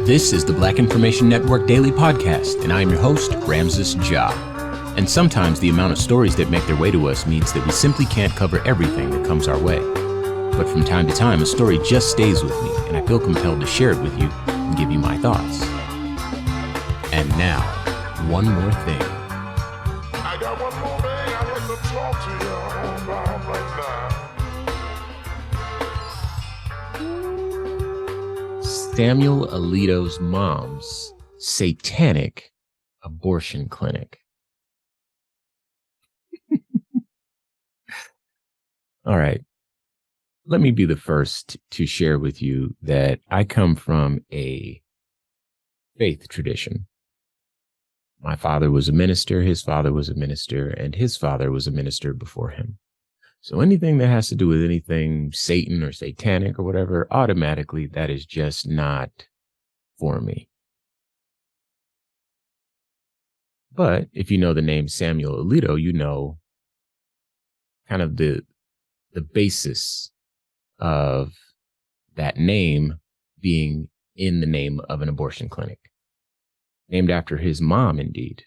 This is the Black Information Network Daily Podcast, and I'm your host, Ramses Ja. And sometimes the amount of stories that make their way to us means that we simply can't cover everything that comes our way. But from time to time, a story just stays with me, and I feel compelled to share it with you and give you my thoughts. And now, one more thing. I got one more thing I'd like to talk to you about right now. Samuel Alito's mom's Satanic abortion clinic. All right. Let me be the first to share with you that I come from a faith tradition. My father was a minister, his father was a minister, and his father was a minister before him. So anything that has to do with anything Satan or satanic or whatever, automatically that is just not for me. But if you know the name Samuel Alito, you know kind of the basis of that name being in the name of an abortion clinic, named after his mom, indeed.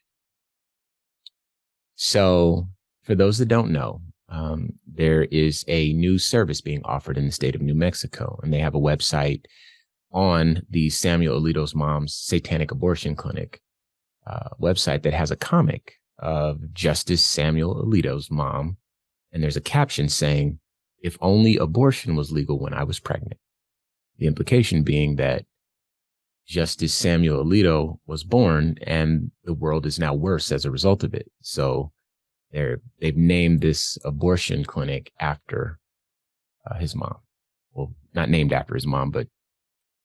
So for those that don't know, there is a new service being offered in the state of New Mexico, and they have a website on the Samuel Alito's mom's Satanic Abortion Clinic website that has a comic of Justice Samuel Alito's mom. And there's a caption saying, "If only abortion was legal when I was pregnant." The implication being that Justice Samuel Alito was born and the world is now worse as a result of it. So they've named this abortion clinic after his mom. Well, not named after his mom, but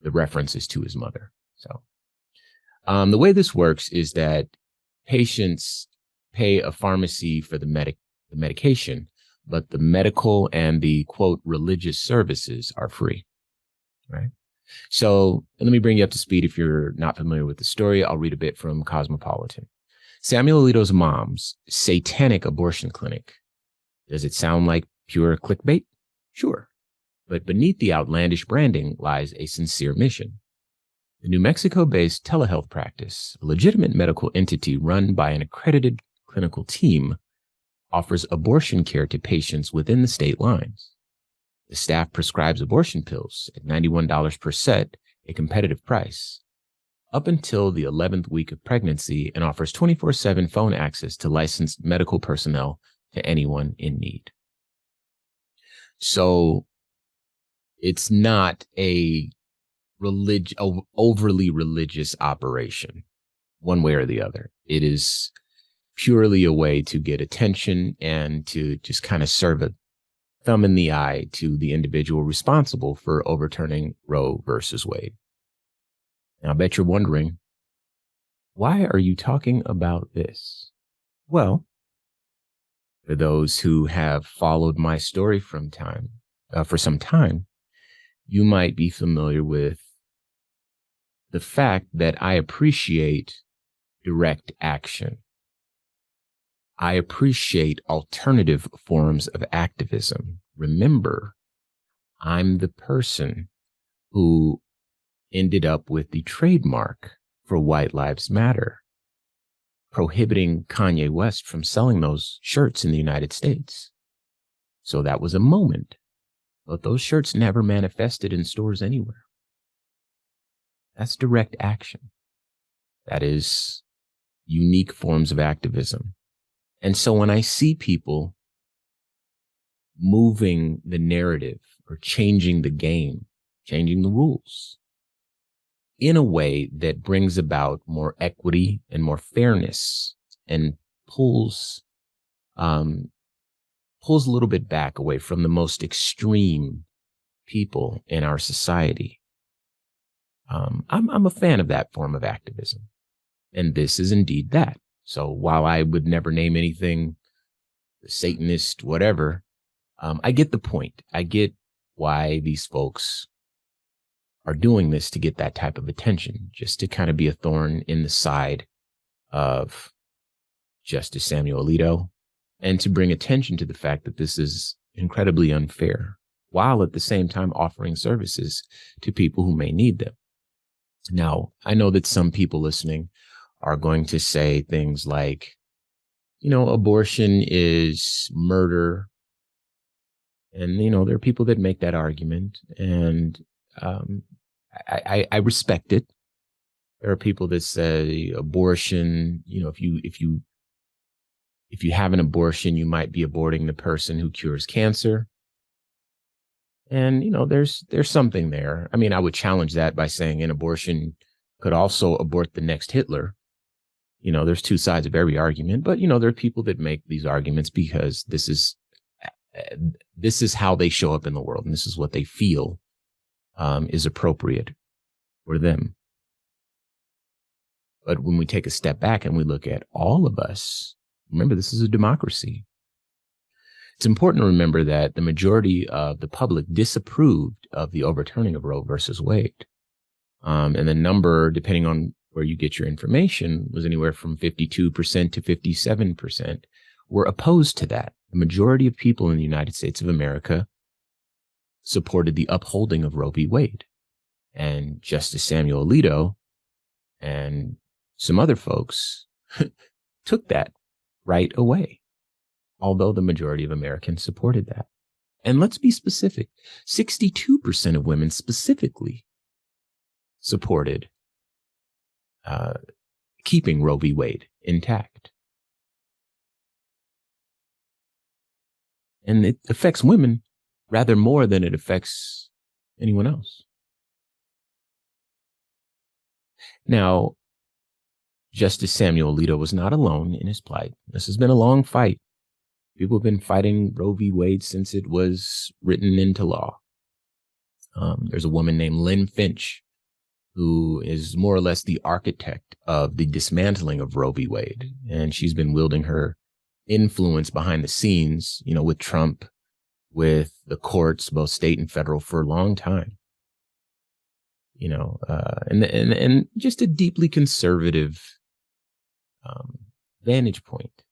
the reference is to his mother. So the way this works is that patients pay a pharmacy for the medication, but the medical and the, quote, religious services are free, right? So let me bring you up to speed if you're not familiar with the story. I'll read a bit from Cosmopolitan. Samuel Alito's mom's Satanic Abortion Clinic. Does it sound like pure clickbait? Sure. But beneath the outlandish branding lies a sincere mission. The New Mexico-based telehealth practice, a legitimate medical entity run by an accredited clinical team, offers abortion care to patients within the state lines. The staff prescribes abortion pills at $91 per set, a competitive price, up until the 11th week of pregnancy, and offers 24/7 phone access to licensed medical personnel to anyone in need. So it's not a overly religious operation, one way or the other. It is purely a way to get attention and to just kind of serve a thumb in the eye to the individual responsible for overturning Roe versus Wade. Now, I bet you're wondering, why are you talking about this? Well, for those who have followed my story for some time, you might be familiar with the fact that I appreciate direct action. I appreciate alternative forms of activism. Remember, I'm the person who ended up with the trademark for White Lives Matter, prohibiting Kanye West from selling those shirts in the United States. So that was a moment, but those shirts never manifested in stores anywhere. That's direct action. That is unique forms of activism. And so when I see people moving the narrative or changing the game, changing the rules in a way that brings about more equity and more fairness and pulls a little bit back away from the most extreme people in our society, I'm a fan of that form of activism. And this is indeed that. So while I would never name anything Satanist, whatever, I get the point. I get why these folks are doing this to get that type of attention, just to kind of be a thorn in the side of Justice Samuel Alito and to bring attention to the fact that this is incredibly unfair, while at the same time offering services to people who may need them. Now, I know that some people listening are going to say things like, abortion is murder. And, there are people that make that argument. And um, I respect it. There are people that say abortion, if you have an abortion, you might be aborting the person who cures cancer. And, there's something there. I mean, I would challenge that by saying an abortion could also abort the next Hitler. There's two sides of every argument, but, there are people that make these arguments because this is how they show up in the world. And this is what they feel is appropriate for them. But when we take a step back and we look at all of us, remember, this is a democracy. It's important to remember that the majority of the public disapproved of the overturning of Roe versus Wade. And the number, depending on where you get your information, was anywhere from 52% to 57% were opposed to that. The majority of people in the United States of America supported the upholding of Roe v. Wade. And Justice Samuel Alito and some other folks took that right away, although the majority of Americans supported that. And let's be specific, 62% of women specifically supported keeping Roe v. Wade intact. And it affects women rather more than it affects anyone else. Now, Justice Samuel Alito was not alone in his plight. This has been a long fight. People have been fighting Roe v. Wade since it was written into law. There's a woman named Lynn Finch, who is more or less the architect of the dismantling of Roe v. Wade. And she's been wielding her influence behind the scenes, with Trump, with the courts, both state and federal, for a long time. And just a deeply conservative vantage point.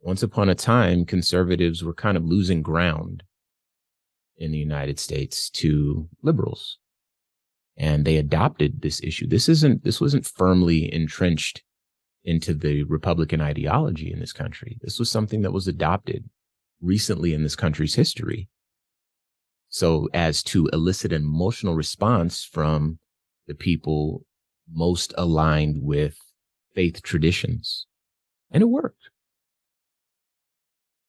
Once upon a time, conservatives were kind of losing ground in the United States to liberals. And they adopted this issue. This wasn't firmly entrenched into the Republican ideology in this country. This was something that was adopted recently in this country's history, so as to elicit an emotional response from the people most aligned with faith traditions. And it worked.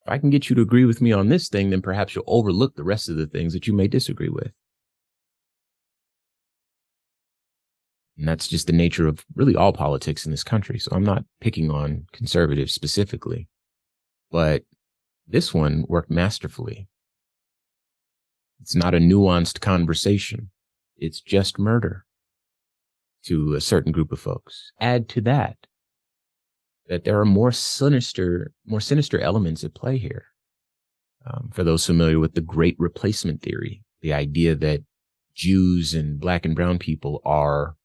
If I can get you to agree with me on this thing, then perhaps you'll overlook the rest of the things that you may disagree with. And that's just the nature of really all politics in this country. So I'm not picking on conservatives specifically, but this one worked masterfully. It's not a nuanced conversation. It's just murder to a certain group of folks. Add to that there are more sinister elements at play here. For those familiar with the Great Replacement theory, the idea that Jews and Black and brown people are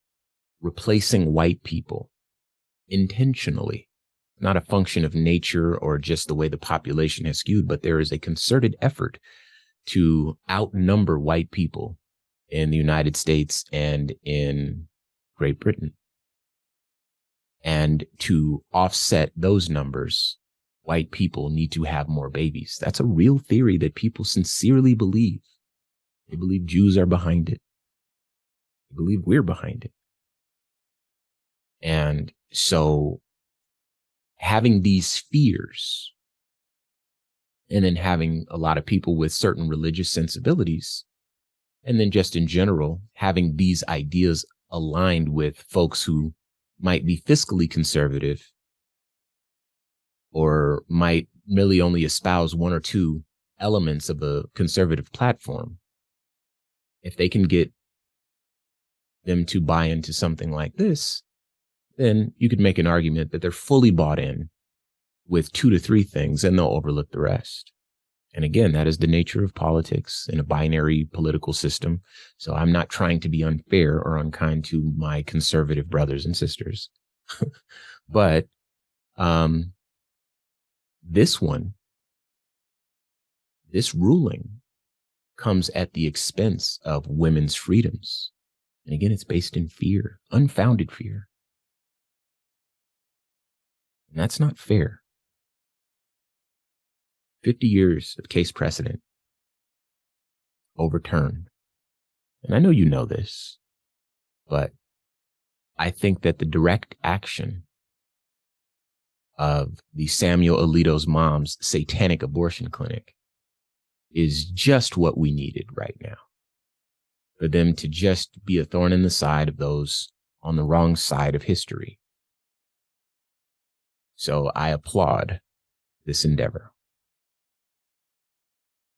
replacing white people intentionally, not a function of nature or just the way the population has skewed, but there is a concerted effort to outnumber white people in the United States and in Great Britain. And to offset those numbers, white people need to have more babies. That's a real theory that people sincerely believe. They believe Jews are behind it. They believe we're behind it. And so having these fears, and then having a lot of people with certain religious sensibilities, and then just in general, having these ideas aligned with folks who might be fiscally conservative or might really only espouse one or two elements of a conservative platform. If they can get them to buy into something like this, then you could make an argument that they're fully bought in with 2 to 3 things and they'll overlook the rest. And again, that is the nature of politics in a binary political system. So I'm not trying to be unfair or unkind to my conservative brothers and sisters. But this ruling comes at the expense of women's freedoms And again, it's based in fear, unfounded fear. And that's not fair. 50 years of case precedent overturned. And I know you know this, but I think that the direct action of the Samuel Alito's mom's satanic abortion clinic is just what we needed right now. For them to just be a thorn in the side of those on the wrong side of history. So I applaud this endeavor.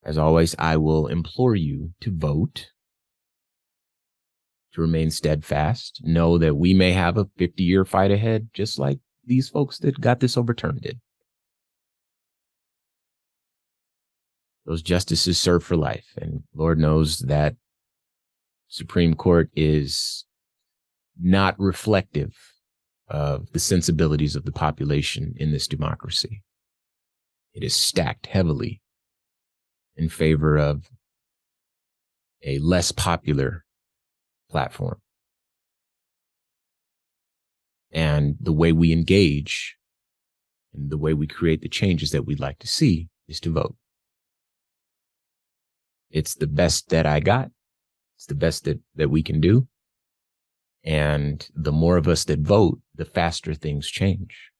As always, I will implore you to vote, to remain steadfast. Know that we may have a 50-year fight ahead, just like these folks that got this overturned did. Those justices serve for life, and Lord knows that Supreme Court is not reflective of the sensibilities of the population in this democracy. It is stacked heavily in favor of a less popular platform. And the way we engage and the way we create the changes that we'd like to see is to vote. It's the best that I got. It's the best that we can do. And the more of us that vote, the faster things change.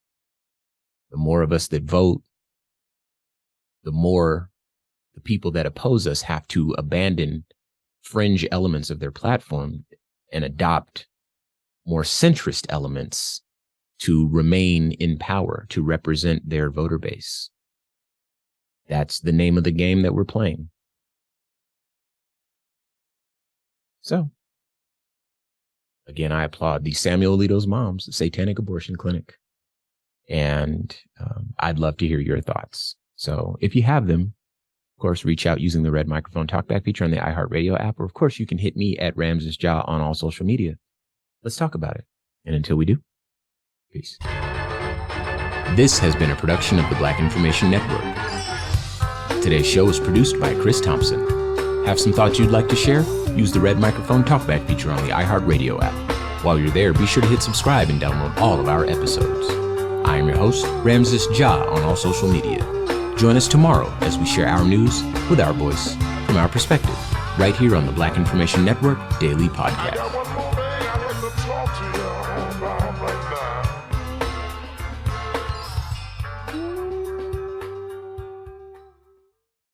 The more of us that vote, the more the people that oppose us have to abandon fringe elements of their platform and adopt more centrist elements to remain in power, to represent their voter base. That's the name of the game that we're playing. So, again, I applaud the Samuel Alito's mom's Satanic Abortion Clinic. And I'd love to hear your thoughts. So if you have them, of course, reach out using the red microphone talkback feature on the iHeartRadio app. Or, of course, you can hit me at Ramses Ja on all social media. Let's talk about it. And until we do, peace. This has been a production of the Black Information Network. Today's show is produced by Chris Thompson. Have some thoughts you'd like to share? Use the red microphone talkback feature on the iHeartRadio app. While you're there, be sure to hit subscribe and download all of our episodes. I am your host, Ramses Ja, on all social media. Join us tomorrow as we share our news with our voice, from our perspective, right here on the Black Information Network Daily Podcast.